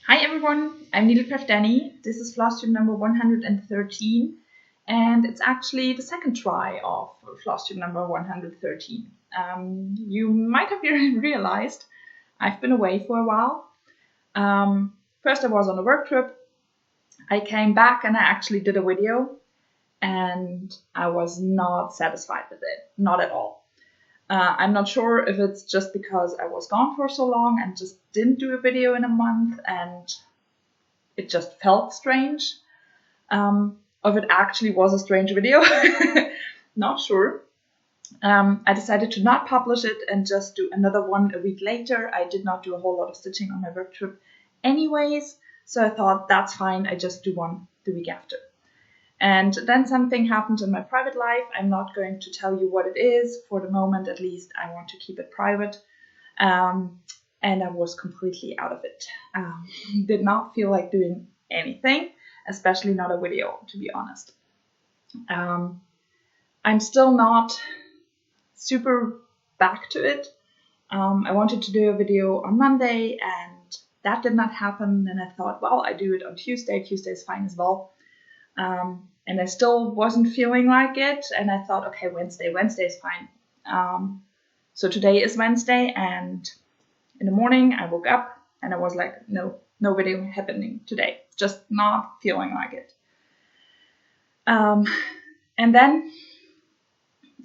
Hi everyone, I'm Needlecraft Danny. This is flosstube number 113, and it's actually the second try of flosstube number 113. You might have realized I've been away for a while. First I was on a work trip. I came back and I actually did a video, and I was not satisfied with it, not at all. I'm not sure if it's just because I was gone for so long and just didn't do a video in a month and it just felt strange. If it actually was a strange video, not sure. I decided to not publish it and just do another one a week later. I did not do a whole lot of stitching on my work trip anyways, so I thought that's fine, I just do one the week after. And then something happened in my private life. I'm not going to tell you what it is. For the moment, at least, I want to keep it private. And I was completely out of it. Did not feel like doing anything, especially not a video, to be honest. I'm still not super back to it. I wanted to do a video on Monday, and that did not happen. Then I thought, well, I do it on Tuesday. Tuesday is fine as well. And I still wasn't feeling like it, and I thought, okay, Wednesday is fine. So today is Wednesday, and in the morning I woke up and I was like, no video happening today, just not feeling like it. And then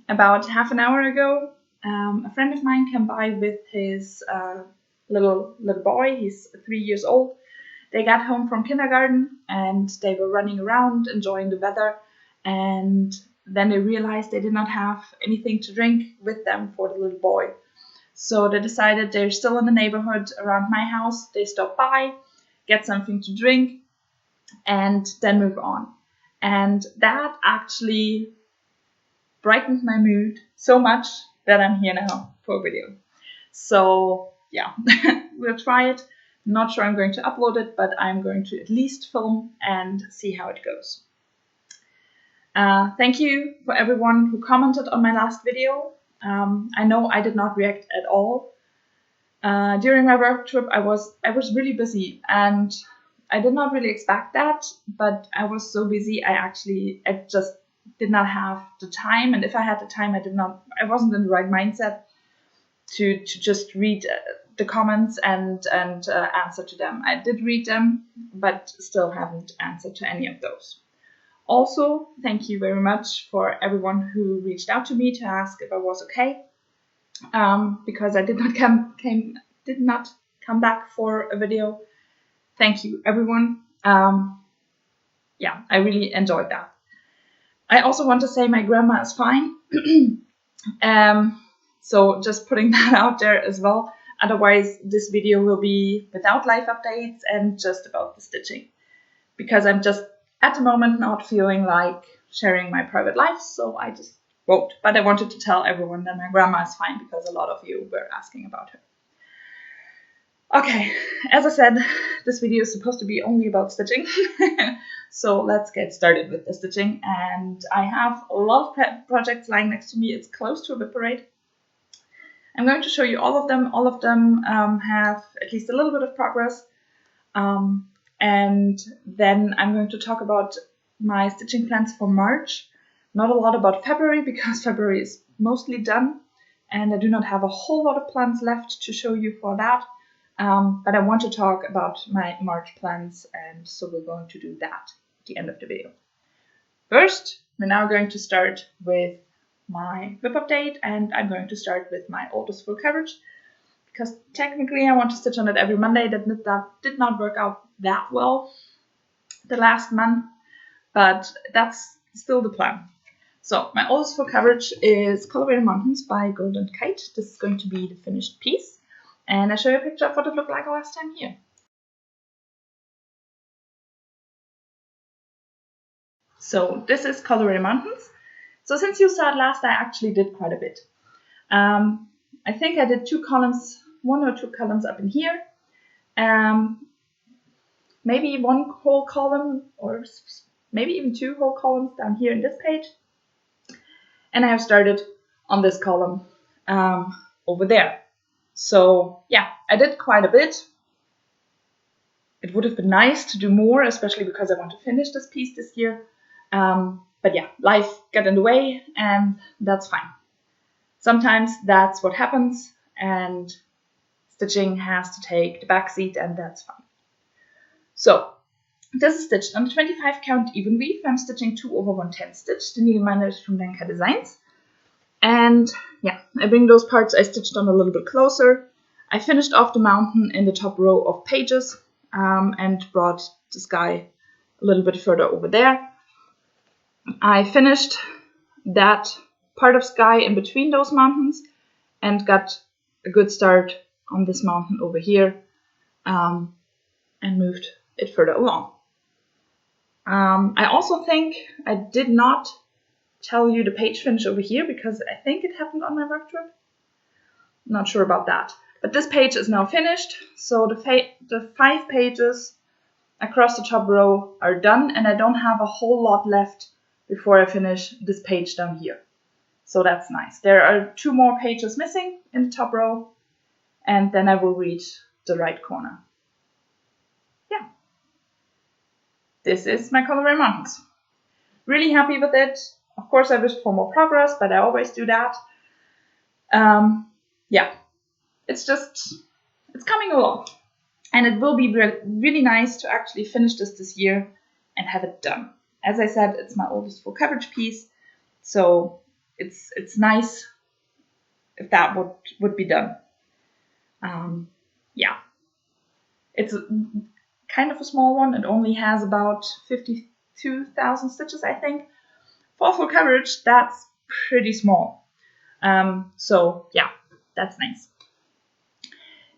about half an hour ago, a friend of mine came by with his little boy. He's 3 years old. They got home from kindergarten and they were running around enjoying the weather, and then they realized they did not have anything to drink with them for the little boy. So they decided they're still in the neighborhood around my house. They stop by, get something to drink, and then move on. And that actually brightened my mood so much that I'm here now for a video. So yeah, we'll try it. Not sure I'm going to upload it, but I'm going to at least film and see how it goes. Thank you for everyone who commented on my last video. I know I did not react at all. During my work trip, I was really busy, and I did not really expect that, but I was so busy I just did not have the time, and if I had the time, I wasn't in the right mindset to just read the comments and answer to them. I did read them, but still haven't answered to any of those. Also, thank you very much for everyone who reached out to me to ask if I was okay, because I did not come back for a video. Thank you, everyone. Yeah, I really enjoyed that. I also want to say my grandma is fine. So just putting that out there as well. Otherwise, this video will be without life updates and just about the stitching, because I'm just at the moment not feeling like sharing my private life, so I just won't. But I wanted to tell everyone that my grandma is fine, because a lot of you were asking about her. Okay, as I said, this video is supposed to be only about stitching. So let's get started with the stitching. And I have a lot of projects lying next to me. It's close to evaporate. I'm going to show you all of them. All of them have at least a little bit of progress. And then I'm going to talk about my stitching plans for March. Not a lot about February, because February is mostly done. And I do not have a whole lot of plans left to show you for that. But I want to talk about my March plans, and so we're going to do that at the end of the video. First, we're now going to start with my whip update, and I'm going to start with my oldest full coverage, because technically I want to stitch on it every Monday. That did not work out that well the last month, but that's still the plan. So my oldest full coverage is Colorado Mountains by Golden Kite. This is going to be the finished piece. And I'll show you a picture of what it looked like last time here. So this is Colorado Mountains. So since you saw it last, I actually did quite a bit. I think I did 2 columns, 1 or 2 columns up in here. Maybe 1 whole column, or maybe even 2 whole columns down here in this page. And I have started on this column over there. So yeah, I did quite a bit. it would have been nice to do more, especially because I want to finish this piece this year. But yeah, life got in the way, and that's fine. Sometimes that's what happens, and stitching has to take the back seat, and that's fine. So this is stitched on the 25 count even weave. I'm stitching 2 over 110 stitch, the needleminders from Lenka Designs. And yeah, I bring those parts I stitched on a little bit closer. I finished off the mountain in the top row of pages and brought the sky a little bit further over there. I finished that part of sky in between those mountains and got a good start on this mountain over here and moved it further along. I also think I did not tell you the page finish over here because I think it happened on my work trip. Not sure about that. But this page is now finished, so the 5 pages across the top row are done, and I don't have a whole lot left before I finish this page down here. So that's nice. There are 2 more pages missing in the top row, and then I will reach the right corner. Yeah. This is my Colorway Mountains. Really happy with it. Of course, I wish for more progress, but I always do that. Yeah, it's coming along. And it will be really nice to actually finish this year and have it done. As I said, it's my oldest full coverage piece, so it's nice if that would be done. Yeah, it's kind of a small one. It only has about 52,000 stitches, I think. For full coverage, that's pretty small. So yeah, that's nice.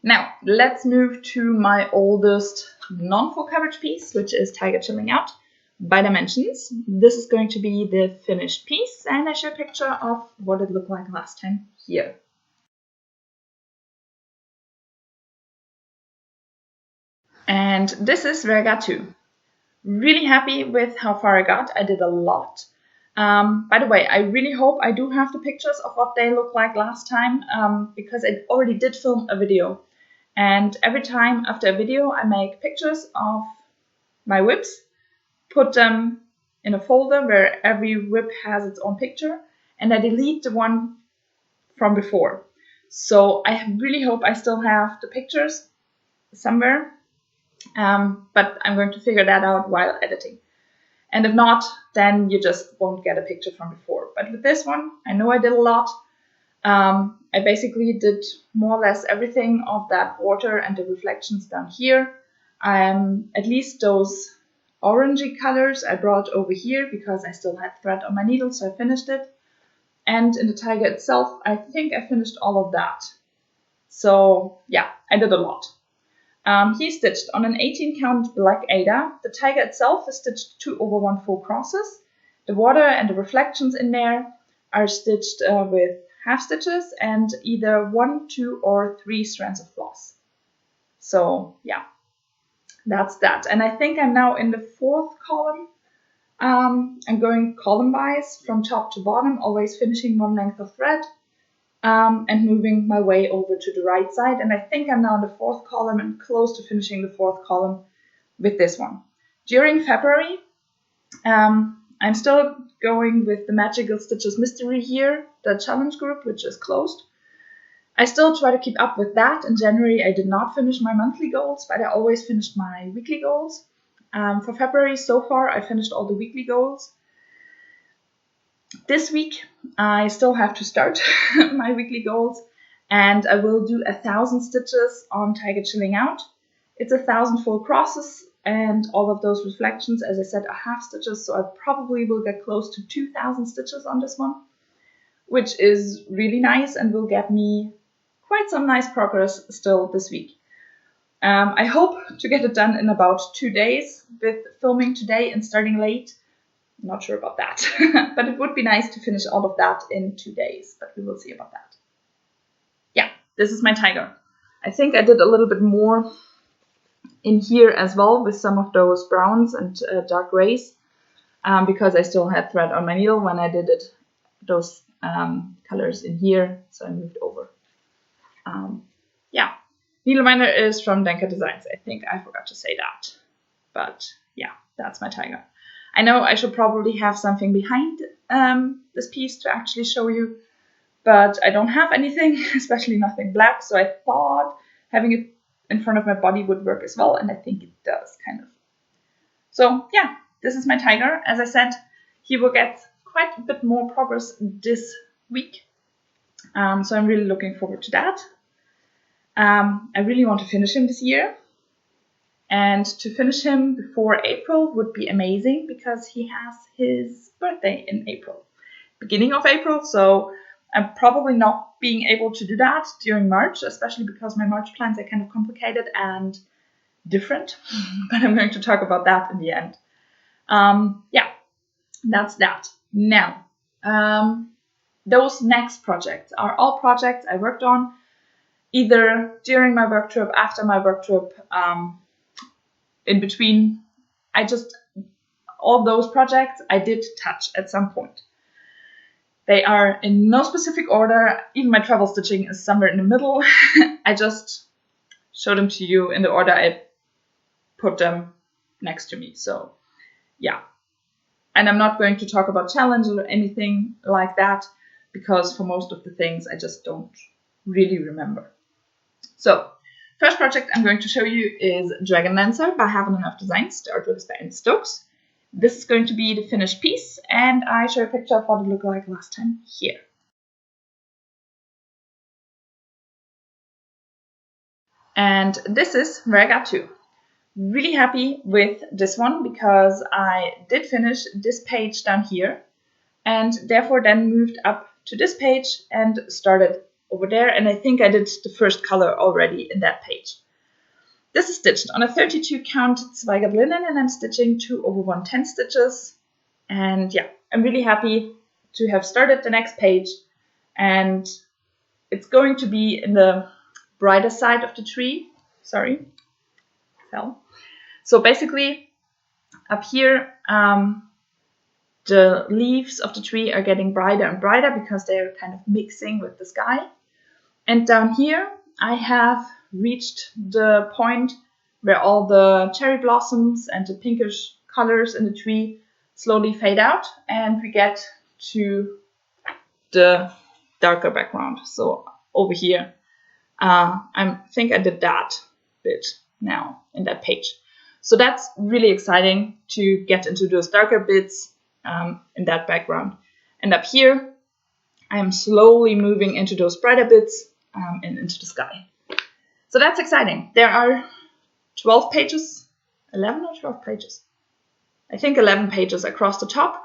Now, let's move to my oldest non-full coverage piece, which is Tiger Chilling Out by Dimensions. This is going to be the finished piece, and I show a picture of what it looked like last time here. And this is where I got to. Really happy with how far I got. I did a lot. By the way, I really hope I do have the pictures of what they looked like last time, because I already did film a video. And every time after a video, I make pictures of my whips, put them in a folder where every whip has its own picture, and I delete the one from before. So I really hope I still have the pictures somewhere, but I'm going to figure that out while editing. And if not, then you just won't get a picture from before. But with this one, I know I did a lot. I basically did more or less everything of that water and the reflections down here. At least those orangey colors I brought over here because I still had thread on my needle, so I finished it. And in the tiger itself, I think I finished all of that. So yeah, I did a lot. He's stitched on an 18 count black Ada. The tiger itself is stitched 2 over 1 full crosses. The water and the reflections in there are stitched with half stitches and either 1, 2, or 3 strands of floss. So yeah, that's that. And I think I'm now in the 4th column. I'm going column wise from top to bottom, always finishing 1 length of thread. And moving my way over to the right side. And I think I'm now in the 4th column and close to finishing the 4th column with this one. During February, I'm still going with the Magical Stitches Mystery here, the challenge group, which is closed. I still try to keep up with that. In January, I did not finish my monthly goals, but I always finished my weekly goals. For February, so far, I finished all the weekly goals. This week, I still have to start my weekly goals, and I will do 1,000 stitches on Tiger Chilling Out. It's 1,000 full crosses, and all of those reflections, as I said, are half stitches, so I probably will get close to 2,000 stitches on this one, which is really nice and will get me quite some nice progress still this week. I hope to get it done in about 2 days, with filming today and starting late. Not sure about that, but it would be nice to finish all of that in 2 days, but we will see about that. Yeah, this is my tiger. I think I did a little bit more in here as well with some of those browns and dark grays, because I still had thread on my needle when I did it, those colors in here, so I moved over. Yeah, Needleminder is from Denker Designs. I think I forgot to say that. But yeah, that's my tiger. I know I should probably have something behind this piece to actually show you, but I don't have anything, especially nothing black, so I thought having it in front of my body would work as well, and I think it does, kind of. So yeah, this is my tiger. As I said, he will get quite a bit more progress this week, so I'm really looking forward to that. I really want to finish him this year, and to finish him before April would be amazing because he has his birthday in April, beginning of April, so I'm probably not being able to do that during March, especially because my March plans are kind of complicated and different, but I'm going to talk about that in the end. Yeah, that's that. Now, those next projects are all projects I worked on either during my work trip, after my work trip, in between. All those projects I did touch at some point. They are in no specific order. Even my travel stitching is somewhere in the middle. I just showed them to you in the order I put them next to me. So yeah. And I'm not going to talk about challenge or anything like that because for most of the things I just don't really remember. So first project I'm going to show you is Dragon Lancer by Haven't Enough Designs. The artwork is by Anne Stokes. This is going to be the finished piece, and I show a picture of what it looked like last time here. And this is where I got to. Really happy with this one because I did finish this page down here and therefore then moved up to this page and started over there, and I think I did the first color already in that page. This is stitched on a 32 count Zweigert linen, and I'm stitching 2/110 stitches. And yeah, I'm really happy to have started the next page, and it's going to be in the brighter side of the tree. Sorry, fell. So basically, up here, the leaves of the tree are getting brighter and brighter because they are kind of mixing with the sky. And down here, I have reached the point where all the cherry blossoms and the pinkish colors in the tree slowly fade out, and we get to the darker background. So over here, I think I did that bit now in that page. So that's really exciting to get into those darker bits in that background. And up here, I'm slowly moving into those brighter bits and into the sky. So that's exciting. There are 12 pages, 11 or 12 pages. I think 11 pages across the top,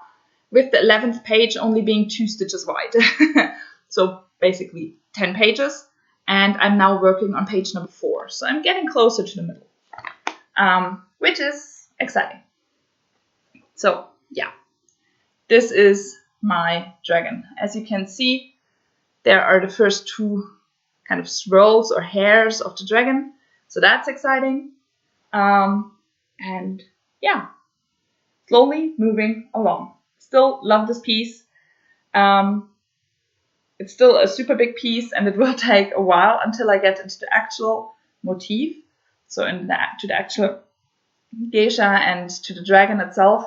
with the 11th page only being 2 stitches wide. So basically 10 pages, and I'm now working on page number 4. So I'm getting closer to the middle, which is exciting. So yeah, this is my dragon. As you can see, there are the first 2 kind of swirls or hairs of the dragon. So that's exciting. And yeah, slowly moving along. Still love this piece. It's still a super big piece, and it will take a while until I get into the actual motif. So to the actual geisha and to the dragon itself.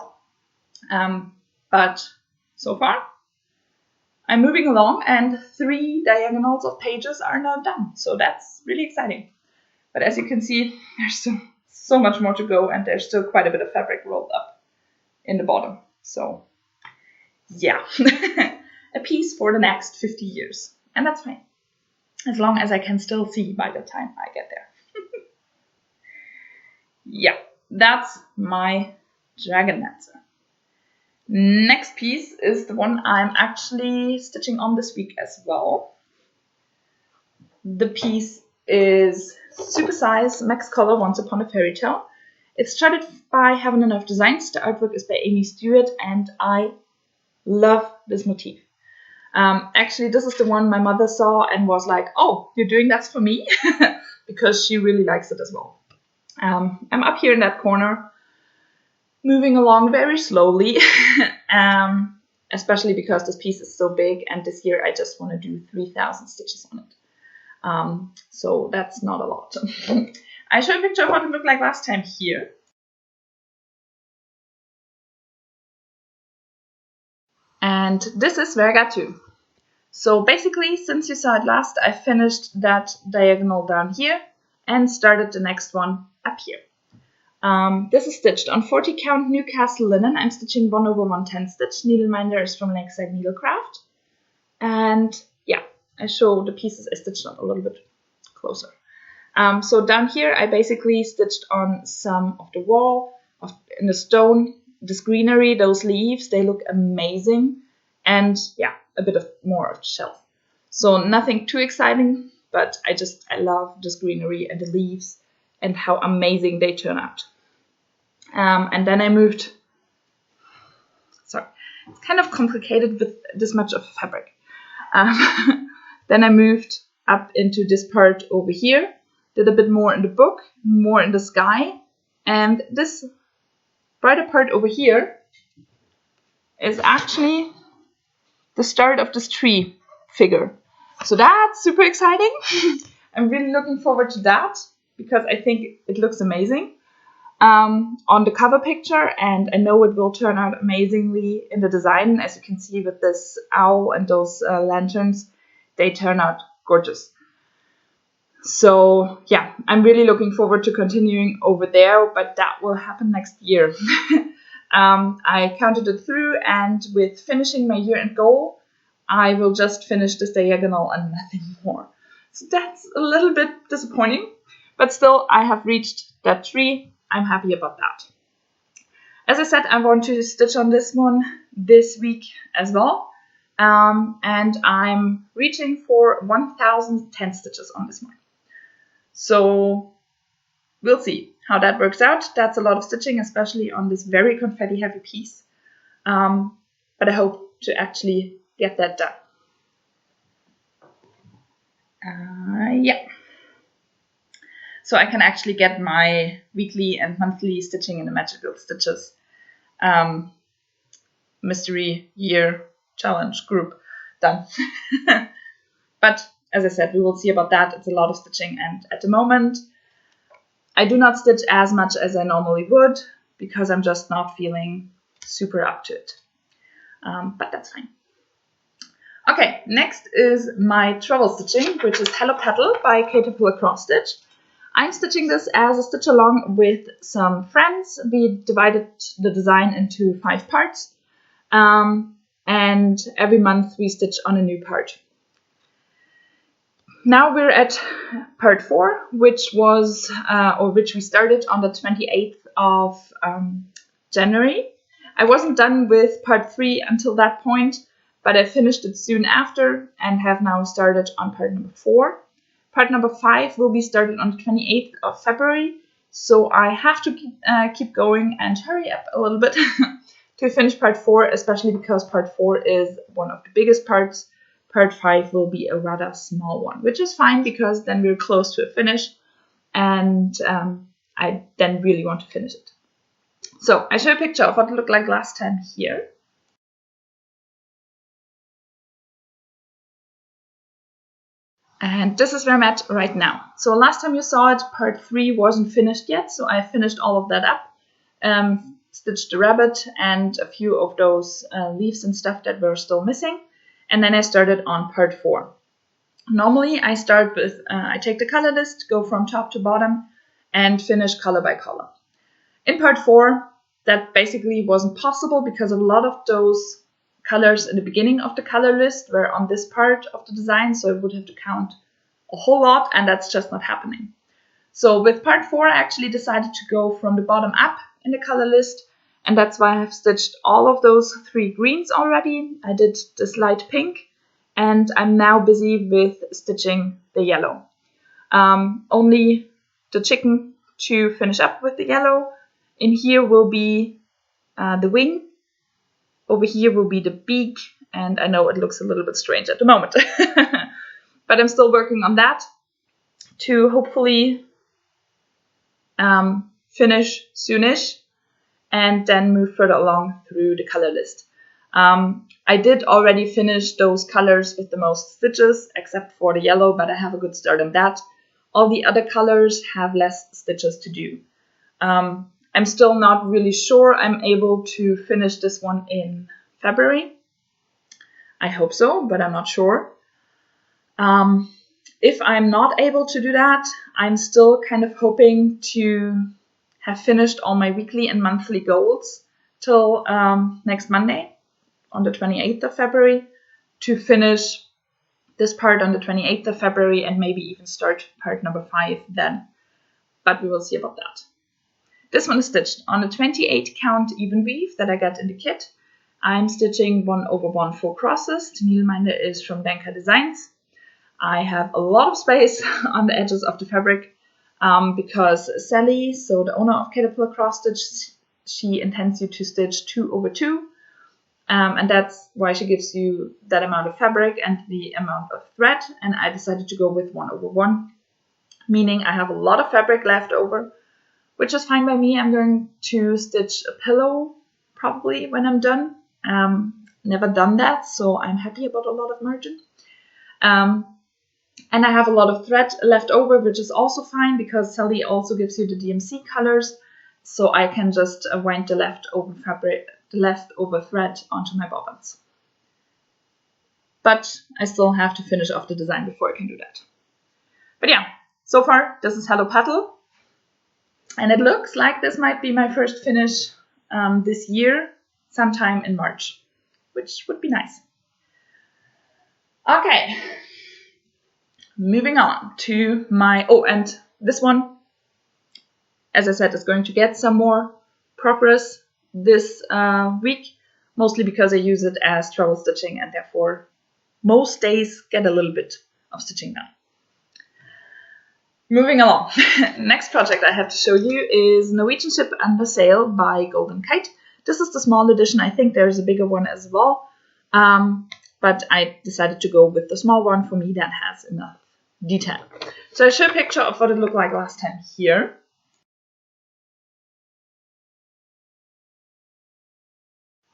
But so far, I'm moving along, and 3 diagonals of pages are now done. So that's really exciting. But as you can see, there's still so much more to go, and there's still quite a bit of fabric rolled up in the bottom. So yeah, a piece for the next 50 years. And that's fine, as long as I can still see by the time I get there. Yeah, that's my Dragon Dancer. Next piece is the one I'm actually stitching on this week as well. The piece is Super Size Max Color Once Upon a Fairy Tale. It's charted by Haven't Enough Designs. The artwork is by Amy Stewart, and I love this motif. Actually, this is the one my mother saw and was like, "Oh, you're doing that for me?" because she really likes it as well. I'm up here in that corner, moving along very slowly, especially because this piece is so big, and this year I just want to do 3,000 stitches on it. So that's not a lot. I show a picture of what it looked like last time here. And this is where I got to. So basically, since you saw it last, I finished that diagonal down here and started the next one up here. This is stitched on 40 count Newcastle linen. I'm stitching 1/110 stitch. Needleminder is from Lakeside Needlecraft. And yeah, I show the pieces I stitched on a little bit closer. So down here, I basically stitched on some of the wall, in the stone, this greenery, those leaves, they look amazing. And yeah, a bit of more of the shelf. So nothing too exciting, but I love this greenery and the leaves and how amazing they turn out. And then I moved, sorry, it's kind of complicated with this much of fabric. Then I moved up into this part over here, did a bit more in the book, more in the sky, and this brighter part over here is actually the start of this tree figure. So that's super exciting. I'm really looking forward to that because I think it looks amazing on the cover picture, and I know it will turn out amazingly in the design. As you can see with this owl and those lanterns, they turn out gorgeous. So yeah, I'm really looking forward to continuing over there, but that will happen next year. I counted it through, and with finishing my year-end goal, I will just finish this diagonal and nothing more. So that's a little bit disappointing, but still I have reached that tree. I'm happy about that. As I said, I want to stitch on this one this week as well. And I'm reaching for 1010 stitches on this one. So we'll see how that works out. That's a lot of stitching, especially on this very confetti heavy piece. But I hope to actually get that done. Yeah. So I can actually get my weekly and monthly stitching in the Magical Stitches mystery year challenge group done. But as I said, we will see about that. It's a lot of stitching, and at the moment I do not stitch as much as I normally would because I'm just not feeling super up to it. But that's fine. Okay, next is my travel stitching, which is Hello Petal by Caterpillar Cross Stitch. I'm stitching this as a stitch along with some friends. We divided the design into 5 parts, and every month we stitch on a new part. Now we're at part 4, which we started on the 28th of January. I wasn't done with part 3 until that point, but I finished it soon after and have now started on part number 4. Part number 5 will be started on the 28th of February, so I have to keep going and hurry up a little bit to finish part 4, especially because part 4 is one of the biggest parts. Part 5 will be a rather small one, which is fine because then we're close to a finish, and I then really want to finish it. So I show a picture of what it looked like last time here. And this is where I'm at right now. So last time you saw it, part 3 wasn't finished yet, so I finished all of that up. Stitched the rabbit and a few of those leaves and stuff that were still missing. And then I started on part 4. Normally I start with, I take the color list, go from top to bottom, and finish color by color. In part 4, that basically wasn't possible because a lot of those colors in the beginning of the color list were on this part of the design, so I would have to count a whole lot, and that's just not happening. So with part 4, I actually decided to go from the bottom up in the color list, and that's why I have stitched all of those 3 greens already. I did this light pink, and I'm now busy with stitching the yellow. Only the chicken to finish up with the yellow. In here will be the wing. Over here will be the beak, and I know it looks a little bit strange at the moment. But I'm still working on that to hopefully finish soonish and then move further along through the color list. I did already finish those colors with the most stitches, except for the yellow, but I have a good start on that. All the other colors have less stitches to do. I'm still not really sure I'm able to finish this one in February. I hope so, but I'm not sure. If I'm not able to do that, I'm still kind of hoping to have finished all my weekly and monthly goals till next Monday on the 28th of February, to finish this part on the 28th of February and maybe even start part number 5 then. But we will see about that. This one is stitched on a 28 count even weave that I got in the kit. I'm stitching 1/1 full crosses. The needleminder is from Denka Designs. I have a lot of space on the edges of the fabric because Sally, so the owner of Caterpillar Cross Stitch, she intends you to stitch 2/2. And that's why she gives you that amount of fabric and the amount of thread. And I decided to go with 1/1, meaning I have a lot of fabric left over, which is fine by me. I'm going to stitch a pillow probably when I'm done. Never done that, so I'm happy about a lot of margin. And I have a lot of thread left over, which is also fine because Sally also gives you the DMC colors, so I can just wind the leftover thread onto my bobbins. But I still have to finish off the design before I can do that. But yeah, so far this is Hello Petal, and it looks like this might be my first finish this year, sometime in March, which would be nice. Okay, moving on to my, and this one, as I said, is going to get some more progress this week, mostly because I use it as travel stitching and therefore most days get a little bit of stitching done. Moving along, next project I have to show you is Norwegian Ship Under Sail by Golden Kite. This is the small edition. I think there's a bigger one as well, but I decided to go with the small one. For me, that has enough detail. So I show a picture of what it looked like last time here.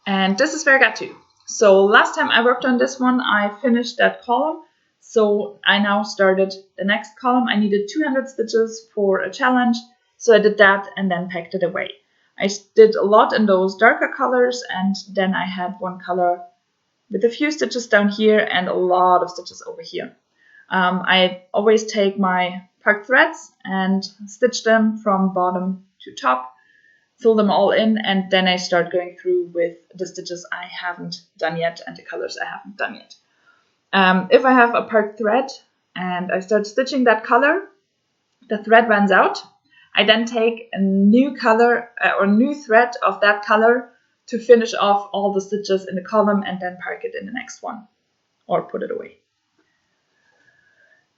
And this is where I got to. So last time I worked on this one, I finished that column. So I now started the next column. I needed 200 stitches for a challenge. So I did that and then packed it away. I did a lot in those darker colors, and then I had one color with a few stitches down here and a lot of stitches over here. I always take my parked threads and stitch them from bottom to top, fill them all in, and then I start going through with the stitches I haven't done yet and the colors I haven't done yet. If I have a parked thread and I start stitching that color, the thread runs out. I then take a new color or new thread of that color to finish off all the stitches in the column and then park it in the next one or put it away.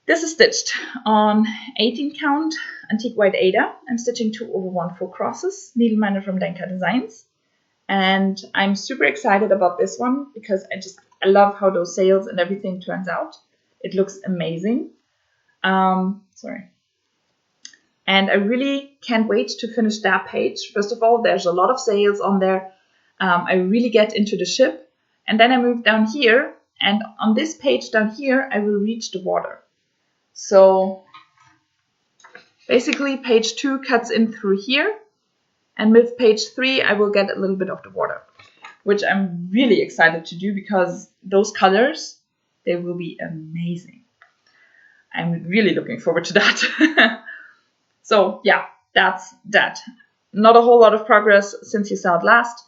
This is stitched on 18 count antique white Ada. I'm stitching 2/1 full crosses, needleminder from Denka Designs. And I'm super excited about this one because I love how those sails and everything turns out. It looks amazing. And I really can't wait to finish that page. First of all, there's a lot of sails on there. I really get into the ship. And then I move down here, and on this page down here, I will reach the water. So basically page 2 cuts in through here, and with page 3 I will get a little bit of the water, which I'm really excited to do because those colors, they will be amazing. I'm really looking forward to that. So yeah, that's that. Not a whole lot of progress since you saw it last.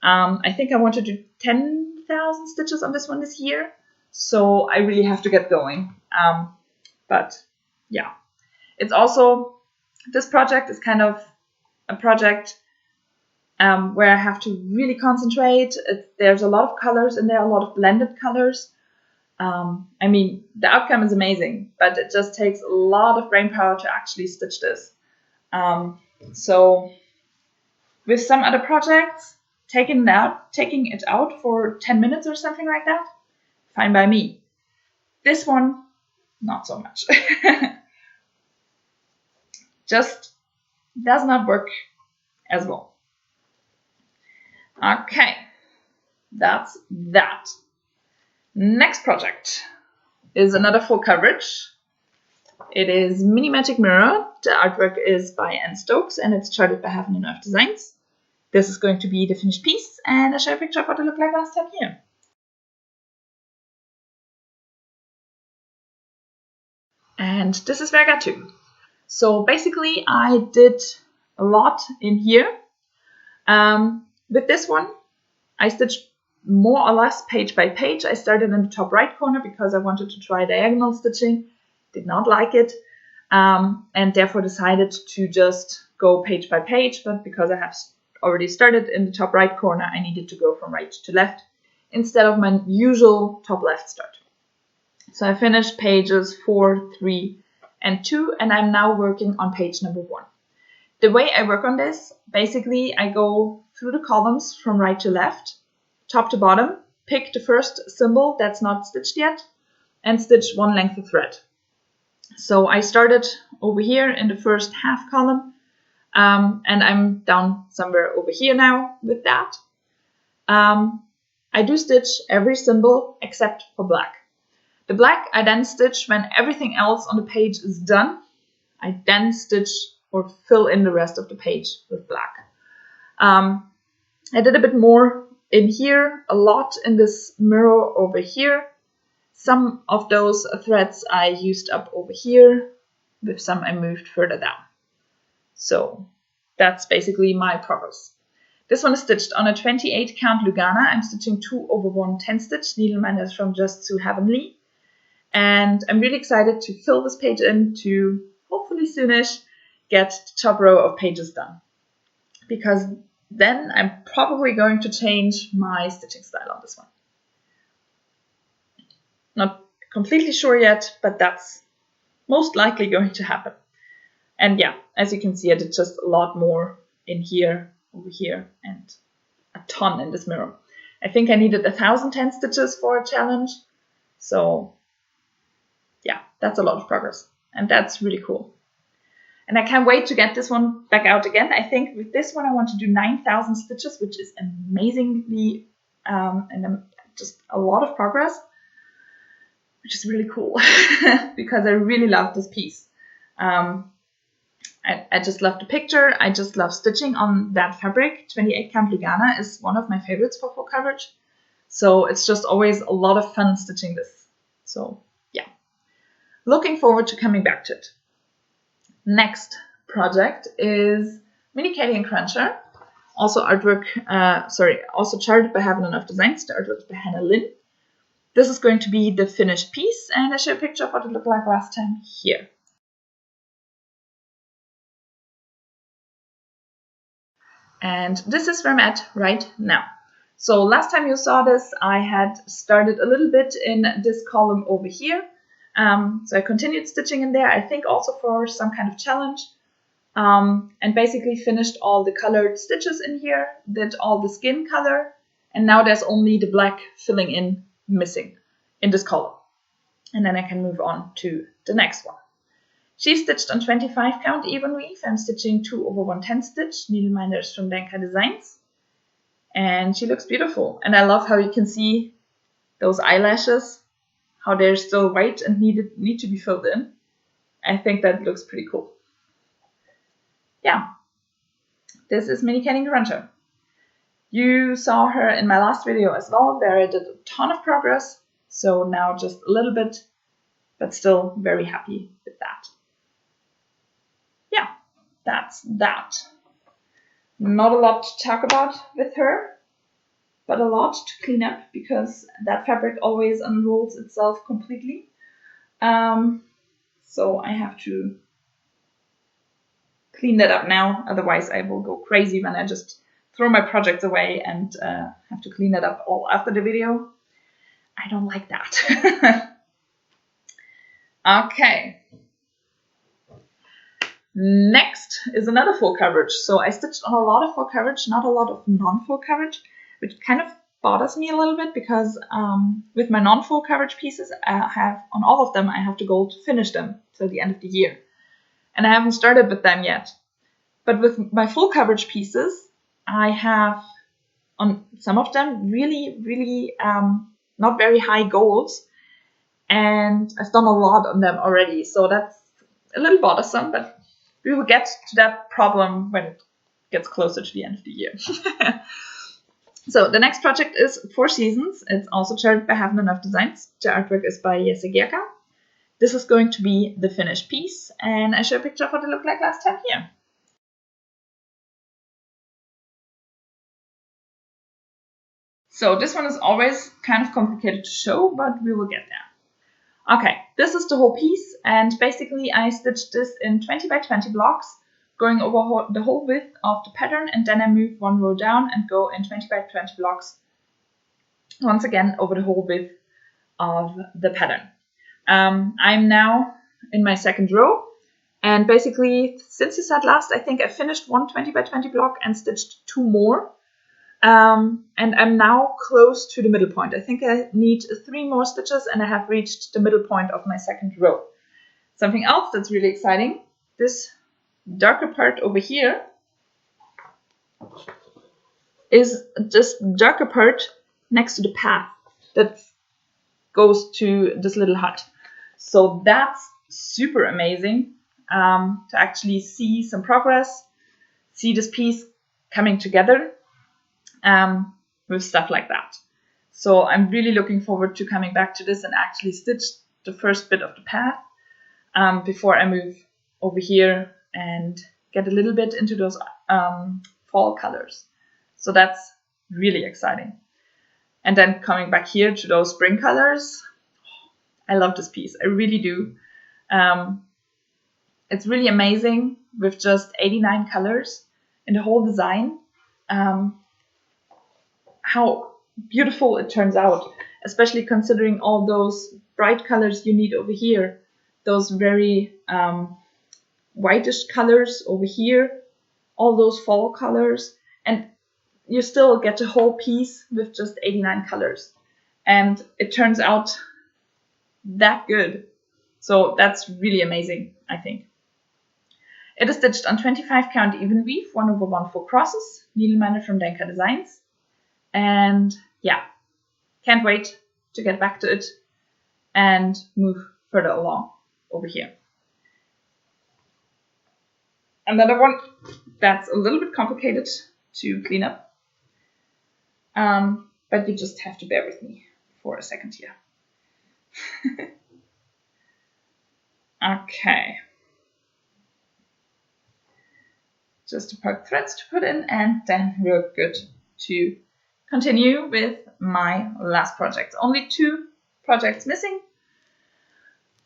I think I want to do 10,000 stitches on this one this year, so I really have to get going. But yeah, it's also, this project is kind of a project where I have to really concentrate. There's a lot of colors in there, a lot of blended colors. I mean, the outcome is amazing, but it just takes a lot of brain power to actually stitch this. So with some other projects, taking it out for 10 minutes or something like that, fine by me. This one, not so much. Just does not work as well. Okay, that's that. Next project is another full coverage. It is Mini Magic Mirror. The artwork is by Anne Stokes and it's charted by Heaven and Earth Designs. This is going to be the finished piece, and I'll show you a picture of what it looked like last time here. And this is where I got to. So basically I did a lot in here. With this one, I stitched more or less page by page. I started in the top right corner because I wanted to try diagonal stitching. Did not like it, and therefore decided to just go page by page, but because I have already started in the top right corner, I needed to go from right to left instead of my usual top left start. So I finished pages 4, 3, and 2, and I'm now working on page number 1. The way I work on this, basically I go through the columns from right to left, top to bottom, pick the first symbol that's not stitched yet, and stitch one length of thread. So I started over here in the first half column, and I'm down somewhere over here now with that. I do stitch every symbol except for black. The black I then stitch when everything else on the page is done. I then stitch or fill in the rest of the page with black. I did a bit more in here, a lot in this mirror over here. Some of those threads I used up over here, with some I moved further down. So that's basically my progress. This one is stitched on a 28 count Lugana. I'm stitching 2/1 10 stitch needleminders from Just So Heavenly. And I'm really excited to fill this page in to hopefully soonish get the top row of pages done. Because then I'm probably going to change my stitching style on this one. Not completely sure yet, but that's most likely going to happen. And yeah, as you can see, I did just a lot more in here, over here, and a ton in this mirror. I think I needed 1,010 stitches for a challenge. So yeah, that's a lot of progress. And that's really cool. And I can't wait to get this one back out again. I think with this one I want to do 9,000 stitches, which is amazingly, and just a lot of progress, which is really cool because I really love this piece. I just love the picture. I just love stitching on that fabric. 28 count Lugana is one of my favorites for full coverage. So it's just always a lot of fun stitching this. So yeah, looking forward to coming back to it. Next project is Mini Katie and Cruncher. Also artwork, also charted by Heaven and Earth Designs. The artwork is by Hannah Lynn. This is going to be the finished piece, and I show a picture of what it looked like last time here. And this is where I'm at right now. So last time you saw this, I had started a little bit in this column over here. So I continued stitching in there, I think also for some kind of challenge. And basically finished all the colored stitches in here, did all the skin color, and now there's only the black filling in missing in this column. And then I can move on to the next one. She's stitched on 25 count even weave. I'm stitching 2/1 10 stitch needleminders from Denka Designs. And she looks beautiful. And I love how you can see those eyelashes, how they're still white and need to be filled in. I think that looks pretty cool. Yeah, this is Mini Katie and Cruncher. You saw her in my last video as well, where I did a ton of progress. So now just a little bit, but still very happy with that. Yeah, that's that. Not a lot to talk about with her, but a lot to clean up because that fabric always unrolls itself completely. So I have to clean that up now, otherwise I will go crazy when I just throw my projects away and have to clean it up all after the video. I don't like that. Okay. Next is another full coverage. So I stitched on a lot of full coverage, not a lot of non-full coverage, which kind of bothers me a little bit because with my non-full coverage pieces, on all of them, I have to go to finish them till the end of the year. And I haven't started with them yet. But with my full coverage pieces, I have on some of them really not very high goals, and I've done a lot on them already, so that's a little bothersome, but we will get to that problem when it gets closer to the end of the year. So the next project is Four Seasons. It's also chaired by Heaven Enough Designs. The artwork is by Jesse Gierka. This is going to be the finished piece, and I show a picture of what it looked like last time here. So this one is always kind of complicated to show, but we will get there. Okay, this is the whole piece, and basically I stitched this in 20 by 20 blocks, going over the whole width of the pattern, and then I move one row down and go in 20 by 20 blocks once again over the whole width of the pattern. I'm now in my second row, and basically since you said last, I think I finished one 20 by 20 block and stitched two more. And I'm now close to the middle point. I think I need 3 more stitches and I have reached the middle point of my second row. Something else that's really exciting, this darker part over here is just darker part next to the path that goes to this little hut. So that's super amazing to actually see some progress, see this piece coming together with stuff like that. So I'm really looking forward to coming back to this and actually stitch the first bit of the path before I move over here and get a little bit into those fall colors. So that's really exciting. And then coming back here to those spring colors, I love this piece. I really do. It's really amazing with just 89 colors in the whole design. How beautiful it turns out, especially considering all those bright colors you need over here, those very whitish colors over here, all those fall colors, and you still get a whole piece with just 89 colors, and it turns out that good. So that's really amazing, I think. It is stitched on 25 count even weave, 1/1 4 crosses, needleminder from Denka Designs. And yeah, can't wait to get back to it and move further along over here. Another one that's a little bit complicated to clean up, but you just have to bear with me for a second here. Okay. Just a pair of threads to put in, and then we're good to continue with my last project. Only 2 projects missing,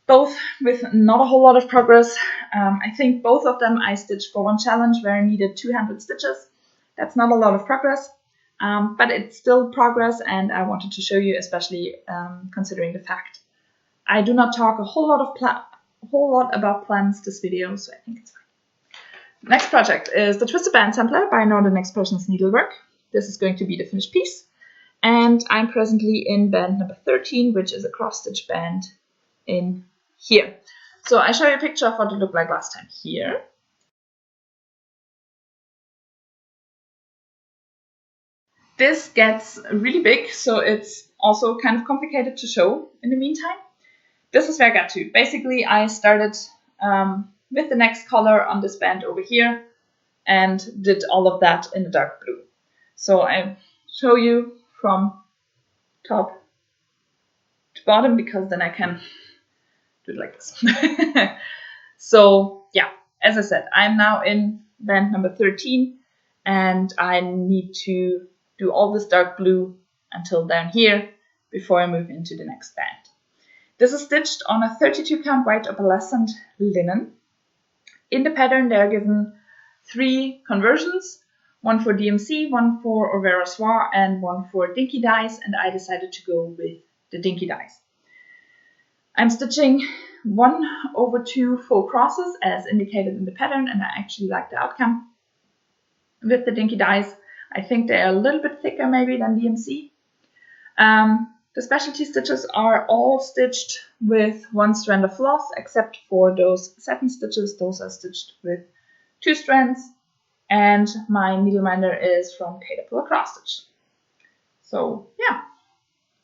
both with not a whole lot of progress. I think both of them I stitched for one challenge where I needed 200 stitches. That's not a lot of progress, but it's still progress, and I wanted to show you, especially considering the fact I do not talk a whole lot about plans this video, so I think it's fine. Next project is the Twisted Band Sampler by Northern Expressions Needlework. This is going to be the finished piece, and I'm presently in band number 13, which is a cross-stitch band in here. So I show you a picture of what it looked like last time here. This gets really big, so it's also kind of complicated to show in the meantime. This is where I got to. Basically, I started with the next color on this band over here and did all of that in the dark blue. So I show you from top to bottom, because then I can do it like this. So yeah, as I said, I'm now in band number 13, and I need to do all this dark blue until down here before I move into the next band. This is stitched on a 32 count white opalescent linen. In the pattern, they are given 3 conversions, one for DMC, one for Overa Soir, and one for dinky dyes, and I decided to go with the dinky dyes. I'm stitching 1/2 full crosses as indicated in the pattern, and I actually like the outcome with the dinky dyes. I think they are a little bit thicker maybe than DMC. The specialty stitches are all stitched with 1 strand of floss, except for those satin stitches. Those are stitched with 2 strands, and my needleminder is from Petal Cross Stitch. So yeah,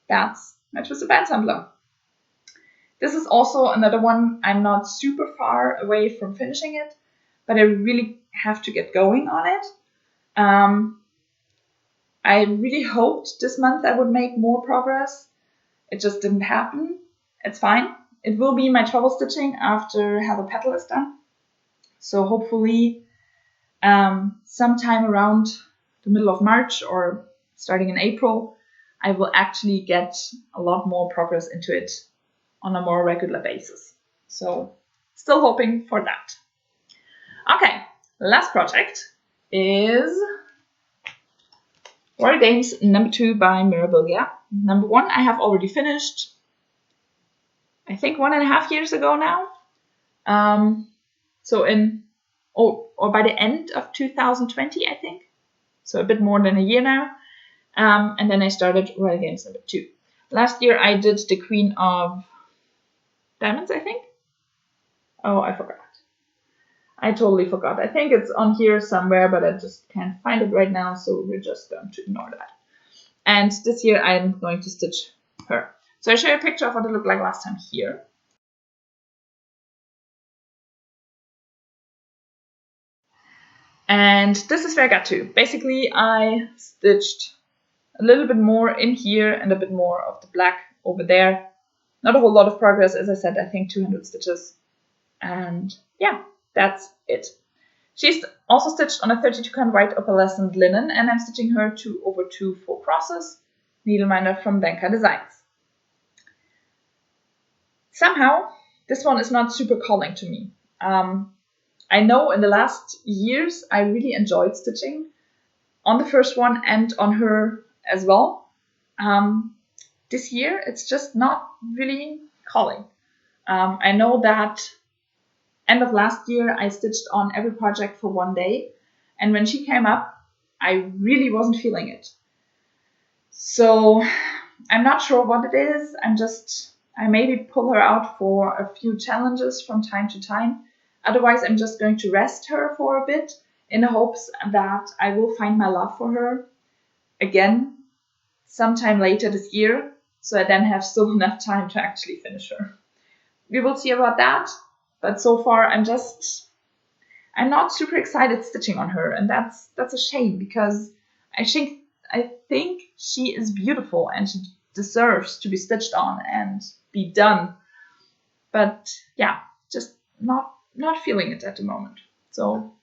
that's my twisted band sampler. This is also another one. I'm not super far away from finishing it, but I really have to get going on it. I really hoped this month I would make more progress. It just didn't happen. It's fine. It will be my trouble stitching after how the petal is done. So hopefully sometime around the middle of March or starting in April, I will actually get a lot more progress into it on a more regular basis. So still hoping for that. Okay, last project is War Games number 2 by Mirabilia. Number 1 I have already finished, I think 1.5 years ago now. So or by the end of 2020, I think. So a bit more than a year now. And then I started Royal Games number 2. Last year I did the Queen of Diamonds, I think. Oh, I forgot. I totally forgot. I think it's on here somewhere, but I just can't find it right now, so we're just going to ignore that. And this year I'm going to stitch her. So I show you a picture of what it looked like last time here. And this is where I got to. Basically, I stitched a little bit more in here and a bit more of the black over there. Not a whole lot of progress, as I said, I think 200 stitches. And yeah, that's it. She's also stitched on a 32 count white opalescent linen, and I'm stitching her 2/2 4 crosses, needleminder from Denka Designs. Somehow, this one is not super calling to me. I know in the last years I really enjoyed stitching on the first one and on her as well. This year it's just not really calling. I know that end of last year I stitched on every project for 1 day, and when she came up I really wasn't feeling it. So I'm not sure what it is. I maybe pull her out for a few challenges from time to time. Otherwise, I'm just going to rest her for a bit in the hopes that I will find my love for her again sometime later this year, so I then have still enough time to actually finish her. We will see about that, but so far I'm not super excited stitching on her, and that's a shame, because I think she is beautiful and she deserves to be stitched on and be done. But yeah, just not feeling it at the moment. So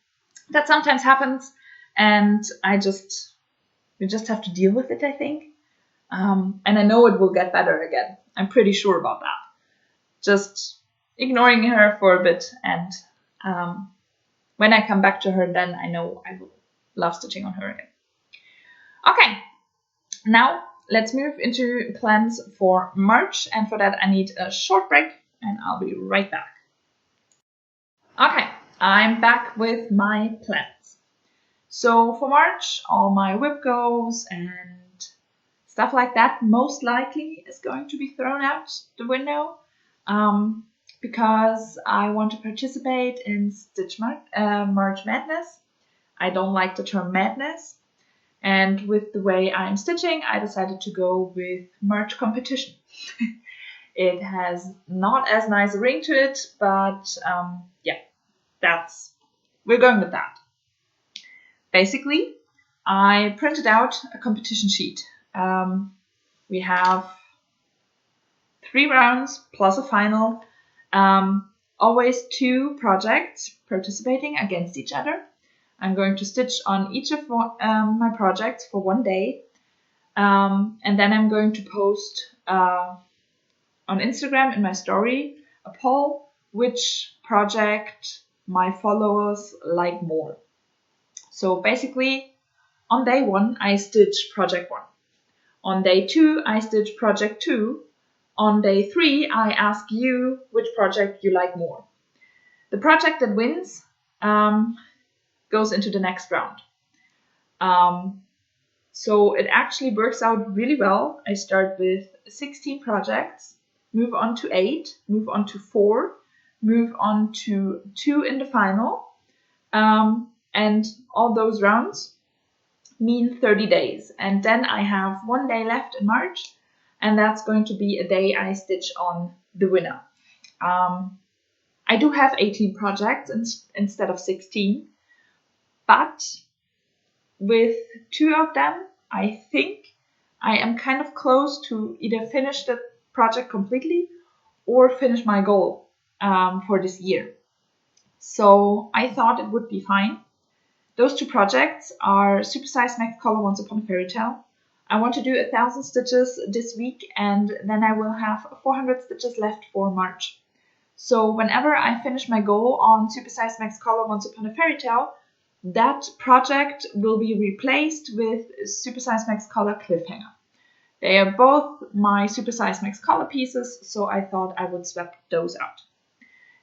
that sometimes happens, and we just have to deal with it, I think. And I know it will get better again. I'm pretty sure about that. Just ignoring her for a bit, and when I come back to her, then I know I will love stitching on her again. Okay, now let's move into plans for March, and for that I need a short break, and I'll be right back. Okay, I'm back with my plans. So for March, all my whip goes and stuff like that most likely is going to be thrown out the window, because I want to participate in Stitch March Madness. I don't like the term madness. And with the way I'm stitching, I decided to go with March competition. It has not as nice a ring to it, but yeah, we're going with that. Basically, I printed out a competition sheet. We have 3 rounds plus a final. Always 2 projects participating against each other. I'm going to stitch on each of my projects for 1 day. And then I'm going to post on Instagram in my story a poll which project my followers like more. So basically, on day 1, I stitch project 1. On day 2, I stitch project 2. On day 3, I ask you which project you like more. The project that wins goes into the next round. So it actually works out really well. I start with 16 projects, move on to 8, move on to 4, move on to 2 in the final. And all those rounds mean 30 days. And then I have 1 day left in March, and that's going to be a day I stitch on the winner. I do have 18 projects instead of 16, but with 2 of them, I think I am kind of close to either finish the project completely or finish my goal for this year. So I thought it would be fine. Those 2 projects are Supersize Max Color Once Upon a Fairy Tale. I want to do 1,000 stitches this week, and then I will have 400 stitches left for March. So whenever I finish my goal on Supersize Max Color Once Upon a Fairy Tale, that project will be replaced with Supersize Max Color Cliffhanger. They are both my Supersize Max Color pieces, so I thought I would swap those out.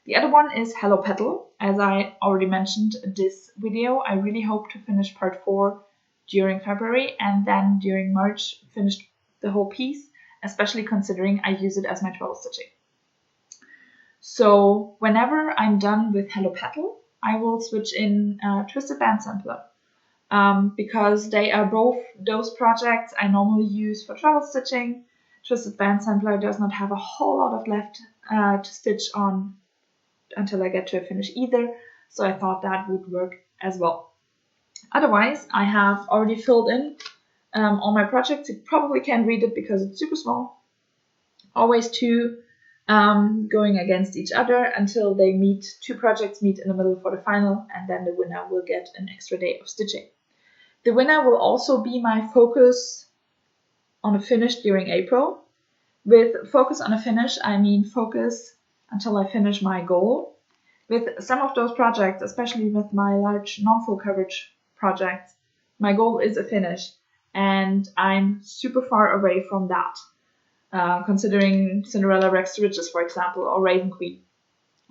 The other one is Hello Petal. As I already mentioned this video, I really hope to finish part 4 during February and then during March finish the whole piece, especially considering I use it as my 12 stitching. So whenever I'm done with Hello Petal, I will switch in Twisted Band Sampler because they are both those projects I normally use for travel stitching. Twisted Band Sampler does not have a whole lot of left to stitch on until I get to a finish either, so I thought that would work as well. Otherwise, I have already filled in all my projects. You probably can't read it because it's super small. Always 2 going against each other until they meet. 2 projects meet in the middle for the final, and then the winner will get an extra day of stitching. The winner will also be my focus on a finish during April. With focus on a finish, I mean focus until I finish my goal. With some of those projects, especially with my large non-full coverage projects, my goal is a finish, and I'm super far away from that. Considering Cinderella Rex to Riches, for example, or Raven Queen,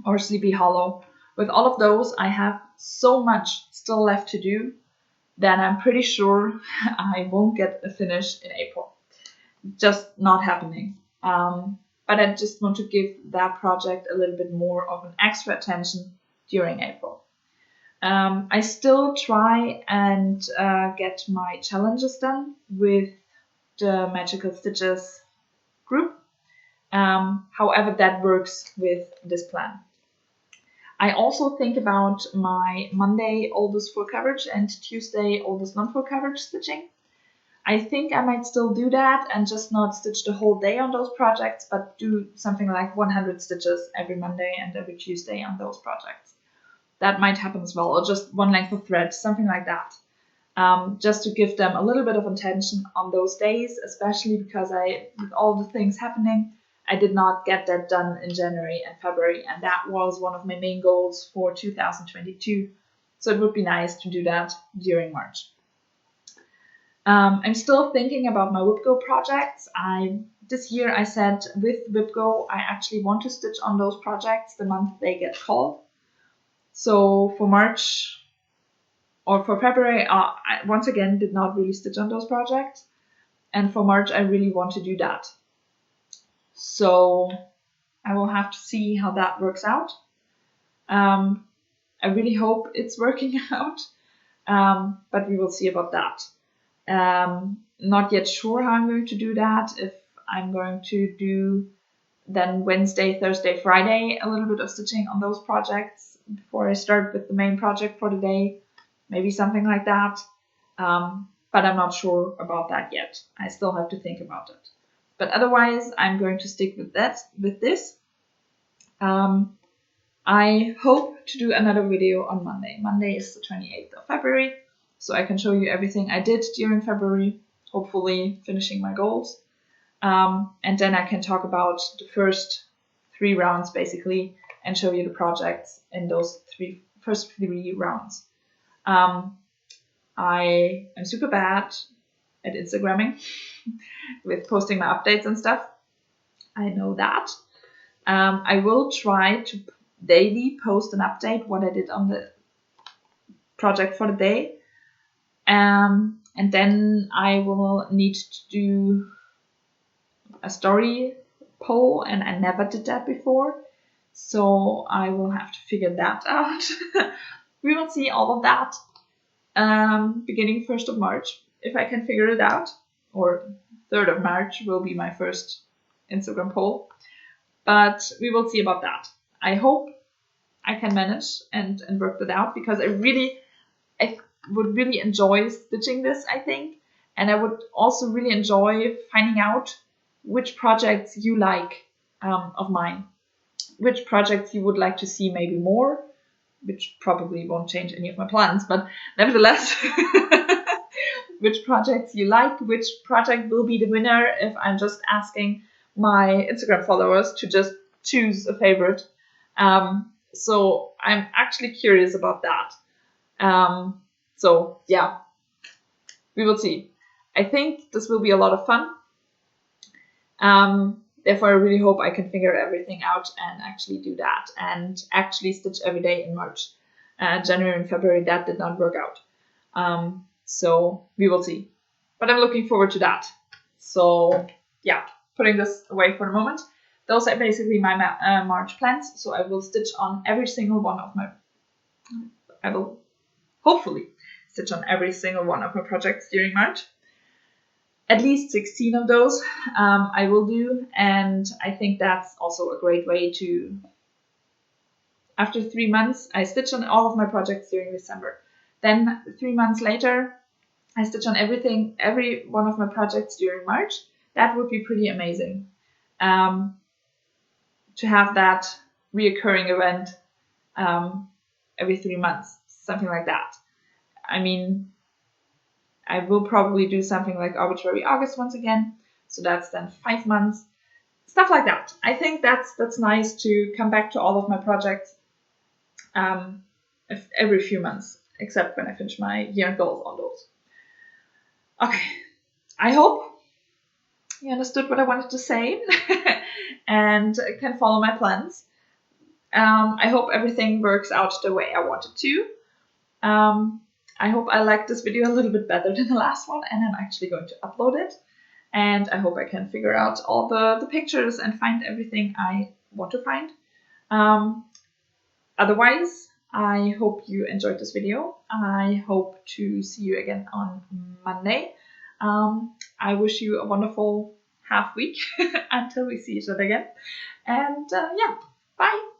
or Sleepy Hollow. With all of those, I have so much still left to do that I'm pretty sure I won't get a finish in April. Just not happening. But I just want to give that project a little bit more of an extra attention during April. I still try and get my challenges done with the Magical Stitches group. However, that works with this plan. I also think about my Monday oldest full coverage and Tuesday oldest non-full coverage stitching. I think I might still do that and just not stitch the whole day on those projects, but do something like 100 stitches every Monday and every Tuesday on those projects. That might happen as well, or just 1 length of thread, something like that. Just to give them a little bit of attention on those days, especially because with all the things happening, I did not get that done in January and February, and that was one of my main goals for 2022. So it would be nice to do that during March. I'm still thinking about my WhipGo projects. This year I said with WhipGo, I actually want to stitch on those projects the month they get called. So for March or for February, I once again did not really stitch on those projects. And for March, I really want to do that. So I will have to see how that works out. I really hope it's working out, but we will see about that. Not yet sure how I'm going to do that. If I'm going to do then Wednesday, Thursday, Friday, a little bit of stitching on those projects before I start with the main project for the day. Maybe something like that. But I'm not sure about that yet. I still have to think about it. But otherwise, I'm going to stick with this. I hope to do another video on Monday. Monday is the 28th of February. So I can show you everything I did during February, hopefully finishing my goals. And then I can talk about the first 3 rounds basically and show you the projects in those first 3 rounds. I am super bad at Instagramming with posting my updates and stuff. I know that. I will try to daily post an update what I did on the project for the day. And then I will need to do a story poll, and I never did that before. So I will have to figure that out. We will see all of that. beginning 1st of March, if I can figure it out, or 3rd of March will be my first Instagram poll, but we will see about that. I hope I can manage and work that out, because I would really enjoy stitching this, I think, and I would also really enjoy finding out which projects you like of mine, which projects you would like to see maybe more, which probably won't change any of my plans, but nevertheless, which projects you like, which project will be the winner if I'm just asking my Instagram followers to just choose a favorite. So I'm actually curious about that. So yeah, we will see. I think this will be a lot of fun. Therefore, I really hope I can figure everything out and actually do that and actually stitch every day in March. January and February, that did not work out. So we will see. But I'm looking forward to that. So yeah, putting this away for the moment. Those are basically my March plans. So I will stitch on every single one of my... I will hopefully stitch on every single one of my projects during March. At least 16 of those I will do, and I think that's also a great way to, after 3 months, I stitch on all of my projects during December. Then 3 months later, I stitch on every one of my projects during March. That would be pretty amazing. To have that reoccurring event every 3 months, something like that. I mean, I will probably do something like Arbitrary August once again. So that's then 5 months. Stuff like that. I think that's nice to come back to all of my projects every few months, except when I finish my year goals on those. Okay. I hope you understood what I wanted to say and can follow my plans. I hope everything works out the way I wanted to. I hope I like this video a little bit better than the last one, and I'm actually going to upload it. And I hope I can figure out all the pictures and find everything I want to find. Otherwise, I hope you enjoyed this video. I hope to see you again on Monday. I wish you a wonderful half week until we see each other again. And yeah, bye!